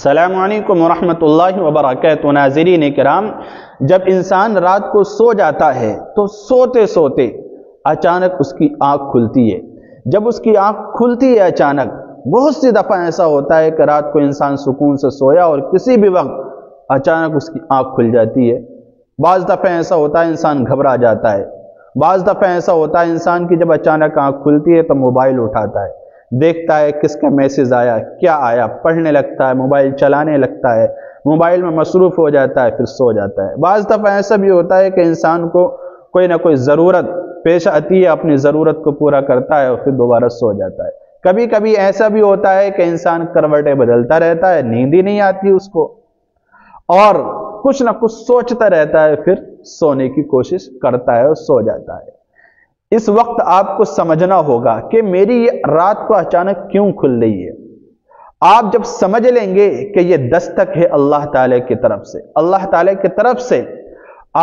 السلام علیکم ورحمۃ اللہ وبرکاتہ۔ ناظرین کرام، جب انسان رات کو سو جاتا ہے تو سوتے سوتے اچانک اس کی آنکھ کھلتی ہے۔ جب اس کی آنکھ کھلتی ہے اچانک، بہت سی دفعہ ایسا ہوتا ہے کہ رات کو انسان سکون سے سویا اور کسی بھی وقت اچانک اس کی آنکھ کھل جاتی ہے۔ بعض دفعہ ایسا ہوتا ہے انسان گھبرا جاتا ہے، بعض دفعہ ایسا ہوتا ہے انسان کی جب اچانک آنکھ کھلتی ہے تو موبائل اٹھاتا ہے، دیکھتا ہے کس کا میسج آیا، کیا آیا، پڑھنے لگتا ہے، موبائل چلانے لگتا ہے، موبائل میں مصروف ہو جاتا ہے، پھر سو جاتا ہے۔ بعض دفعہ ایسا بھی ہوتا ہے کہ انسان کو کوئی نہ کوئی ضرورت پیش آتی ہے، اپنی ضرورت کو پورا کرتا ہے اور پھر دوبارہ سو جاتا ہے۔ کبھی کبھی ایسا بھی ہوتا ہے کہ انسان کروٹیں بدلتا رہتا ہے، نیند ہی نہیں آتی اس کو، اور کچھ نہ کچھ سوچتا رہتا ہے، پھر سونے کی کوشش کرتا ہے اور سو جاتا ہے۔ اس وقت آپ کو سمجھنا ہوگا کہ میری یہ رات کو اچانک کیوں کھل رہی ہے۔ آپ جب سمجھ لیں گے کہ یہ دستک ہے اللہ تعالی کی طرف سے، اللہ تعالی کی طرف سے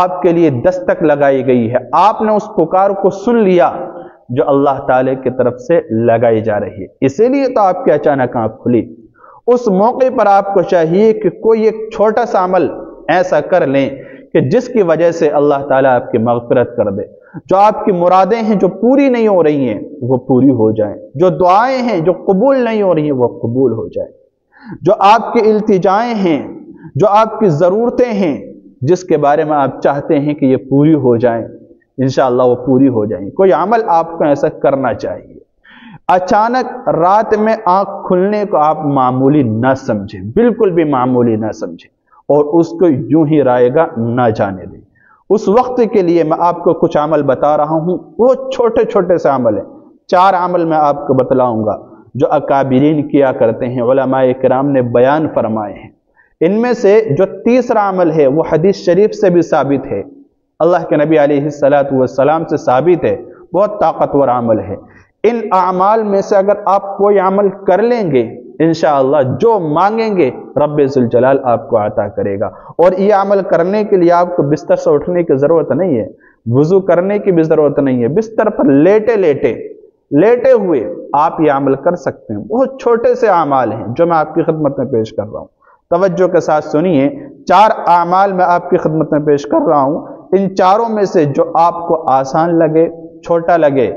آپ کے لیے دستک لگائی گئی ہے، آپ نے اس پکار کو سن لیا جو اللہ تعالی کی طرف سے لگائی جا رہی ہے، اسی لیے تو آپ کے اچانک آنکھ کھلی۔ اس موقع پر آپ کو چاہیے کہ کوئی ایک چھوٹا سا عمل ایسا کر لیں کہ جس کی وجہ سے اللہ تعالیٰ آپ کی مغفرت کر دے، جو آپ کی مرادیں ہیں جو پوری نہیں ہو رہی ہیں وہ پوری ہو جائیں، جو دعائیں ہیں جو قبول نہیں ہو رہی ہیں وہ قبول ہو جائیں، جو آپ کی التجائیں ہیں، جو آپ کی ضرورتیں ہیں جس کے بارے میں آپ چاہتے ہیں کہ یہ پوری ہو جائیں، انشاءاللہ وہ پوری ہو جائیں۔ کوئی عمل آپ کو ایسا کرنا چاہیے۔ اچانک رات میں آنکھ کھلنے کو آپ معمولی نہ سمجھیں، بالکل بھی معمولی نہ سمجھیں، اور اس کو یوں ہی رائے گا نہ جانے دیں۔ اس وقت کے لیے میں آپ کو کچھ عمل بتا رہا ہوں، وہ چھوٹے چھوٹے سے عمل ہیں۔ 4 عمل میں آپ کو بتلاؤں گا جو اکابرین کیا کرتے ہیں، علماء کرام نے بیان فرمائے ہیں۔ ان میں سے جو تیسرا عمل ہے وہ حدیث شریف سے بھی ثابت ہے، اللہ کے نبی علیہ السلام سے ثابت ہے، بہت طاقتور عمل ہے۔ ان اعمال میں سے اگر آپ کوئی عمل کر لیں گے، انشاءاللہ جو مانگیں گے رب ذوالجلال آپ کو عطا کرے گا۔ اور یہ عمل کرنے کے لیے آپ کو بستر سے اٹھنے کی ضرورت نہیں ہے، وضو کرنے کی بھی ضرورت نہیں ہے، بستر پر لیٹے ہوئے آپ یہ عمل کر سکتے ہیں۔ بہت چھوٹے سے اعمال ہیں جو میں آپ کی خدمت میں پیش کر رہا ہوں، توجہ کے ساتھ سنیے۔ 4 اعمال میں آپ کی خدمت میں پیش کر رہا ہوں، ان چاروں میں سے جو آپ کو آسان لگے، چھوٹا لگے،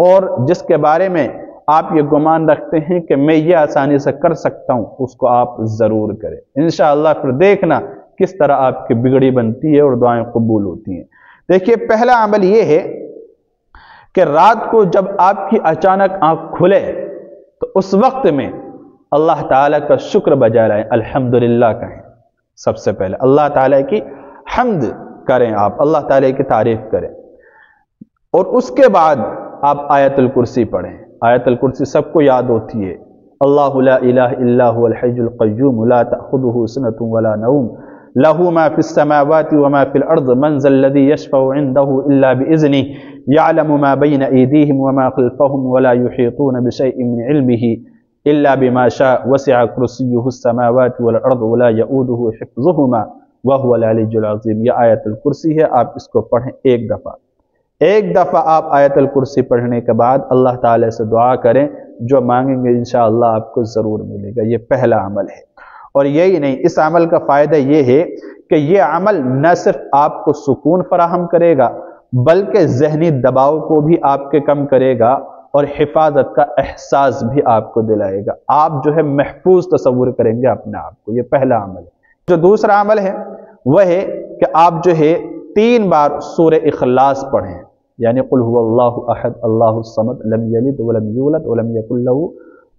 اور جس کے بارے میں آپ یہ گمان رکھتے ہیں کہ میں یہ آسانی سے کر سکتا ہوں، اس کو آپ ضرور کریں انشاءاللہ، پھر دیکھنا کس طرح آپ کی بگڑی بنتی ہے اور دعائیں قبول ہوتی ہیں۔ دیکھیے، پہلا عمل یہ ہے کہ رات کو جب آپ کی اچانک آنکھ کھلے تو اس وقت میں اللہ تعالیٰ کا شکر بجا لائیں، الحمدللہ کہیں۔ سب سے پہلے اللہ تعالیٰ کی حمد کریں، آپ اللہ تعالیٰ کی تعریف کریں، اور اس کے بعد آپ آیت الکرسی پڑھیں۔ آیت الکرسی سب کو یاد ہوتی ہے، اللہ لا الہ الا هو الحی القیوم لا تأخذہ سنۃ ولا نوم لہ ما فی السماوات وما فی الارض من ذا الذی یشفع عنده الا بإذنہ یعلم ما بین ایدیہم وما خلفہم ولا یحیطون بشیء من علمہ الا بما شاء وسع کرسیہ السماوات والارض ولا یؤودہ حفظہما وہو العلی العظیم۔ یہ آیت الکرسی ہے، آپ اس کو پڑھیں ایک دفعہ آپ آیت الکرسی پڑھنے کے بعد اللہ تعالیٰ سے دعا کریں، جو مانگیں گے انشاءاللہ آپ کو ضرور ملے گا۔ یہ پہلا عمل ہے، اور یہی نہیں، اس عمل کا فائدہ یہ ہے کہ یہ عمل نہ صرف آپ کو سکون فراہم کرے گا بلکہ ذہنی دباؤ کو بھی آپ کے کم کرے گا، اور حفاظت کا احساس بھی آپ کو دلائے گا۔ آپ جو ہے محفوظ تصور کریں گے اپنے آپ کو۔ یہ پہلا عمل ہے۔ جو دوسرا عمل ہے وہ ہے کہ آپ جو ہے 3 بار سورہ اخلاص پڑھیں، یعنی قل هو اللہ احد اللہ الصمد لم یلد ولم یولد ولم یکن له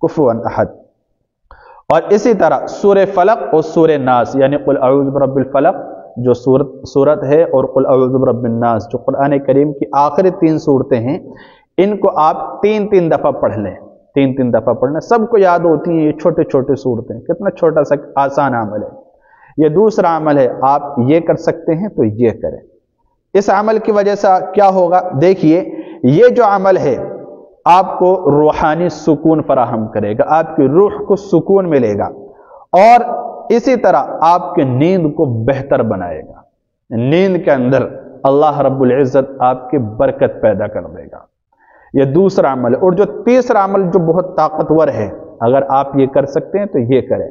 کفوا احد، اور اسی طرح سورہ فلق اور سورہ ناس، یعنی قل اعوذ برب الفلق جو سورت ہے، اور قل اعوذ برب الناس جو قرآن کریم کی آخری 3 صورتیں ہیں، ان کو آپ 3 دفعہ پڑھ لیں، 3 دفعہ پڑھنا سب کو یاد ہوتی ہیں۔ یہ چھوٹے چھوٹے صورتیں، کتنا چھوٹا سا آسان عمل ہے۔ یہ دوسرا عمل ہے، آپ یہ کر سکتے ہیں تو یہ کریں۔ اس عمل کی وجہ سے کیا ہوگا؟ دیکھیے، یہ جو عمل ہے آپ کو روحانی سکون فراہم کرے گا، آپ کی روح کو سکون ملے گا، اور اسی طرح آپ کے نیند کو بہتر بنائے گا۔ نیند کے اندر اللہ رب العزت آپ کی برکت پیدا کر دے گا۔ یہ دوسرا عمل ہے۔ اور جو تیسرا عمل جو بہت طاقتور ہے، اگر آپ یہ کر سکتے ہیں تو یہ کریں۔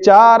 4